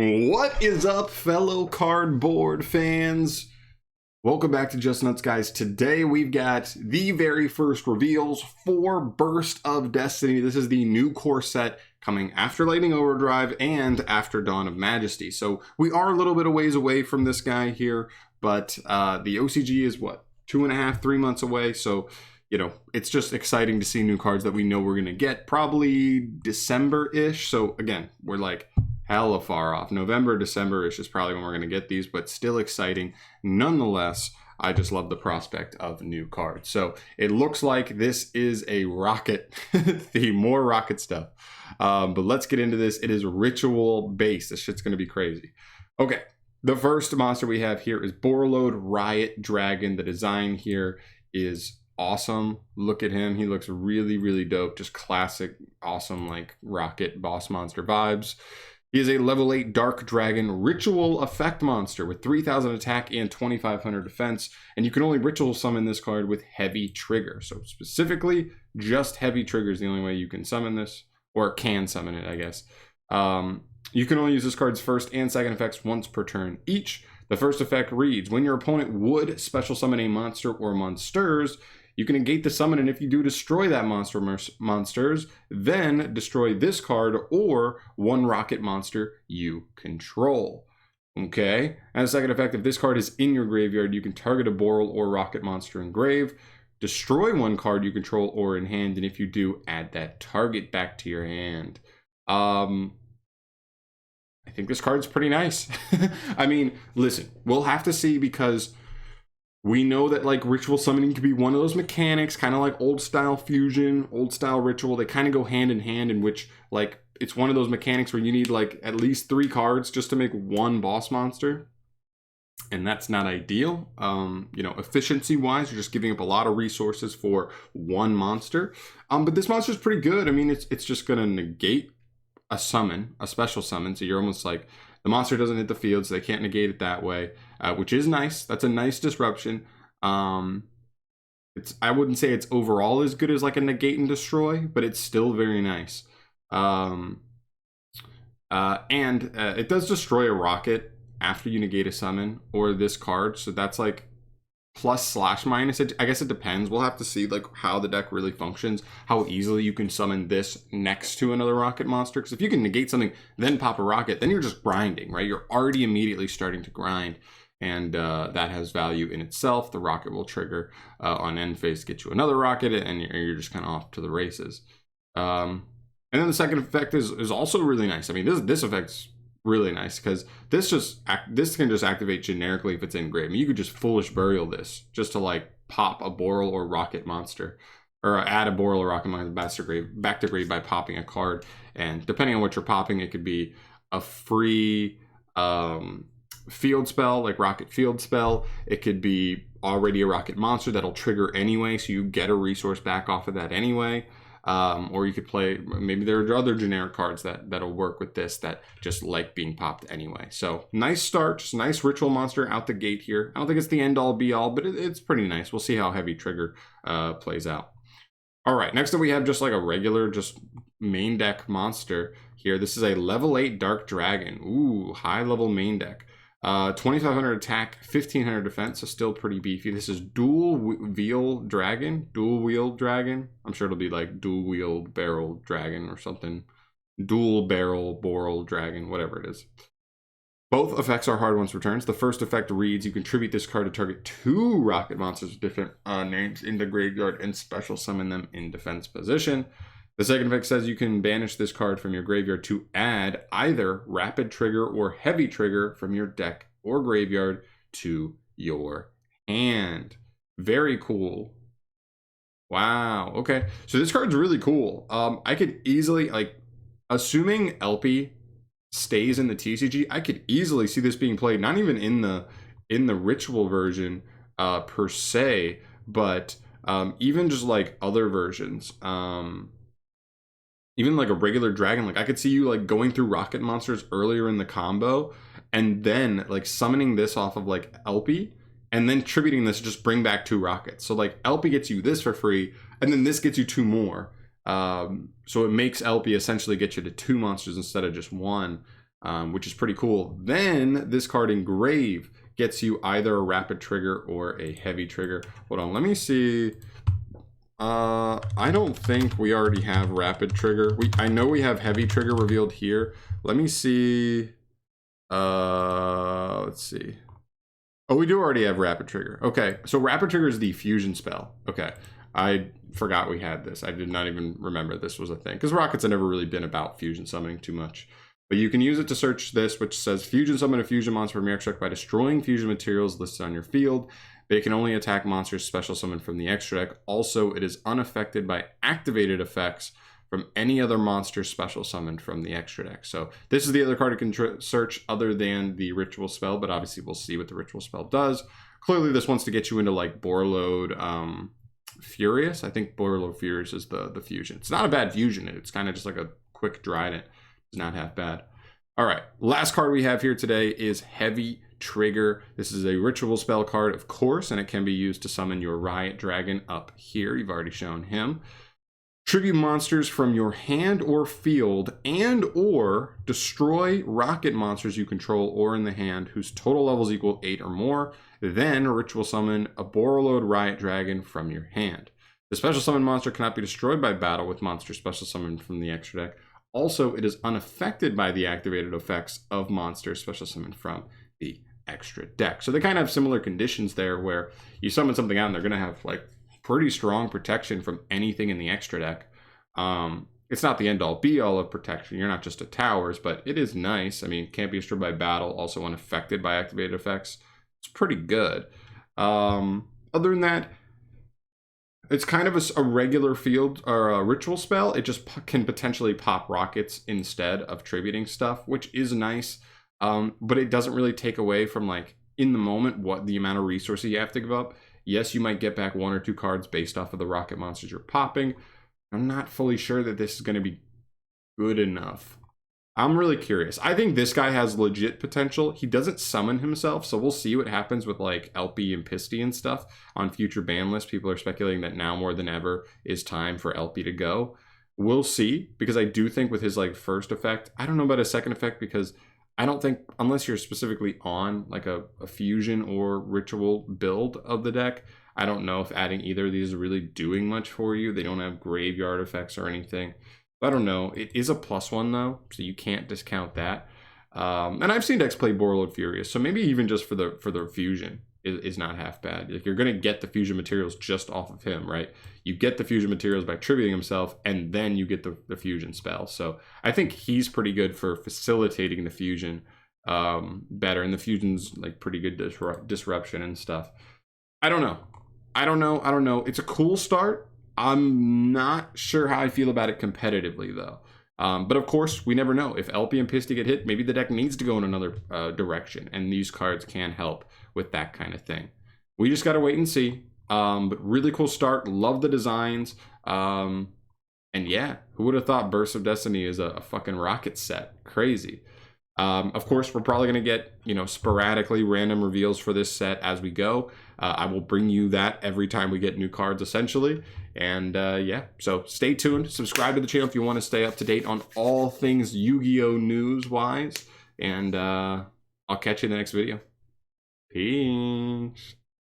What is up, fellow cardboard fans? Welcome back to Just Nuts, guys. Today we've got the very first reveals for Burst of Destiny. This is the new core set coming after Lightning Overdrive and after Dawn of Majesty. So we are a little bit of ways away from this guy here, but the OCG is what, 2.5, 3 months away. So, you know, it's just exciting to see new cards that we know we're going to get probably December-ish. So again, we're like hella far off. November, December-ish is probably when we're going to get these, but still exciting. Nonetheless, I just love the prospect of new cards. So it looks like this is a Rocket theme, more Rocket stuff. But let's get into this. It is ritual based. This shit's going to be crazy. Okay, the first monster we have here is Borreload Riot Dragon. The design here is awesome. Look at him. He looks really, really dope. Just classic, awesome, like Rocket boss monster vibes. He is a level 8 Dark Dragon Ritual Effect monster with 3,000 attack and 2,500 defense, and you can only ritual summon this card with Heavy Trigger. So specifically, just Heavy Trigger is the only way you can summon this, or can summon it, I guess. You can only use this card's first and second effects once per turn each. The first effect reads, when your opponent would special summon a monster or monsters, you can negate the summon, and if you do destroy that monsters, then destroy this card or one rocket monster you control. Okay? And the second effect, if this card is in your graveyard, you can target a Boral or rocket monster in grave, destroy one card you control or in hand, and if you do, add that target back to your hand. I think this card's pretty nice. I mean, listen, we'll have to see, because we know that like ritual summoning can be one of those mechanics, kind of like old style fusion, old style ritual. They kind of go hand in hand, in which like it's one of those mechanics where you need like at least 3 cards just to make one boss monster. And that's not ideal. You know, efficiency wise, you're just giving up a lot of resources for one monster. But this monster is pretty good. I mean, it's just going to negate a summon, a special summon. So you're almost like, the monster doesn't hit the field, so they can't negate it that way, which is nice. That's a nice disruption. I wouldn't say it's overall as good as like a negate and destroy, but it's still very nice. It does destroy a rocket after you negate a summon or this card, so that's like plus/minus. I guess it depends. We'll have to see like how the deck really functions, how easily you can summon this next to another rocket monster. Because if you can negate something, then pop a rocket, then you're just grinding, right? You're already immediately starting to grind, and that has value in itself. The rocket will trigger on end phase to get you another rocket, and you're just kind of off to the races. And then the second effect is also really nice. I mean, this effect's really nice, because this can just activate generically if it's in grave. I mean, you could just Foolish Burial this just to like pop a Boral or rocket monster, or add a Boral or rocket monster back to grave by popping a card. And depending on what you're popping, it could be a free field spell, like Rocket Field Spell. It could be already a rocket monster that'll trigger anyway, so you get a resource back off of that anyway. Or you could play, maybe there are other generic cards that'll work with this that just like being popped anyway. So nice start, just nice ritual monster out the gate here. I don't think it's the end all be all, but it's pretty nice. We'll see how Heavy Trigger plays out. All right, next up we have just like a regular, just main deck monster here. This is a level 8 Dark Dragon. Ooh, high level main deck. 2,500 attack, 1,500 defense, so still pretty beefy. This is dual wheel dragon. I'm sure it'll be like dual wheel barrel dragon or something. Dual barrel Boral dragon, whatever it is. Both effects are hard once returns. The first effect reads, you contribute this card to target 2 rocket monsters with different names in the graveyard and special summon them in defense position. The second effect says you can banish this card from your graveyard to add either Rapid Trigger or Heavy Trigger from your deck or graveyard to your hand. Very cool. Wow. Okay. So this card's really cool. I could easily, like, assuming LP stays in the TCG, I could easily see this being played, not even in the ritual version per se, but even just like other versions. Even like a regular dragon, like I could see you like going through rocket monsters earlier in the combo and then like summoning this off of like LP and then tributing this to just bring back 2 rockets. So like LP gets you this for free and then this gets you 2 more. So it makes LP essentially get you to 2 monsters instead of just 1. which is pretty cool. Then this card Engrave gets you either a rapid trigger or a heavy trigger. Hold on, let me see. I don't think we already have rapid trigger. I know we have heavy trigger revealed here. Let me see. Let's see. Oh, we do already have rapid trigger. Okay, so rapid trigger is the fusion spell. Okay, I forgot we had this. I did not even remember this was a thing because Rockets have never really been about fusion summoning too much. But you can use it to search this, which says fusion summon a fusion monster from your extra deck by destroying fusion materials listed on your field. They can only attack monsters special summoned from the extra deck. Also, it is unaffected by activated effects from any other monster special summoned from the extra deck. So this is the other card you can search other than the ritual spell, but obviously we'll see what the ritual spell does. Clearly this wants to get you into like Borreload Furious. I think Borreload Furious is the fusion. It's not a bad fusion. It's kind of just like a quick Trident. It's not half bad. All right, last card we have here today is Heavy Trigger. This is a ritual spell card, of course, and it can be used to summon your Riot Dragon up here. You've already shown him. Tribute monsters from your hand or field and or destroy rocket monsters you control or in the hand whose total levels equal 8 or more. Then ritual summon a Borreload Riot Dragon from your hand. The special summon monster cannot be destroyed by battle with monster special summoned from the extra deck. Also, it is unaffected by the activated effects of monsters special summoned from the extra deck. So they kind of have similar conditions there where you summon something out and they're going to have like pretty strong protection from anything in the extra deck. It's not the end-all be-all of protection. You're not just at towers, but it is nice. I mean, can't be destroyed by battle, also unaffected by activated effects. It's pretty good. Other than that, it's kind of a regular field or a ritual spell. It just can potentially pop rockets instead of tributing stuff, which is nice. But it doesn't really take away from like in the moment what the amount of resources you have to give up. Yes, you might get back 1 or 2 cards based off of the rocket monsters you're popping. I'm not fully sure that this is going to be good enough. I'm really curious. I think this guy has legit potential. He doesn't summon himself, so we'll see what happens with like LP and Pisty and stuff on future ban lists. People are speculating that now more than ever is time for LP to go. We'll see, because I do think with his like first effect, I don't know about his second effect because I don't think, unless you're specifically on like a fusion or ritual build of the deck, I don't know if adding either of these is really doing much for you. They don't have graveyard effects or anything. I don't know. It is a +1 though, so you can't discount that. And I've seen decks play Borreload Furious, so maybe even just for the fusion is not half bad. Like you're gonna get the fusion materials just off of him, right? You get the fusion materials by tributing himself, and then you get the fusion spell. So I think he's pretty good for facilitating the fusion better, and the fusion's like pretty good disruption and stuff. I don't know. It's a cool start. I'm not sure how I feel about it competitively though. But of course, we never know. If LP and Pisty get hit, maybe the deck needs to go in another direction, and these cards can help with that kind of thing. We just got to wait and see. But really cool start. Love the designs. And yeah, who would have thought Burst of Destiny is a fucking rocket set? Crazy. Of course, we're probably going to get, sporadically random reveals for this set as we go. I will bring you that every time we get new cards, essentially. And yeah, so stay tuned. Subscribe to the channel if you want to stay up to date on all things Yu-Gi-Oh! News-wise. And I'll catch you in the next video. Peace.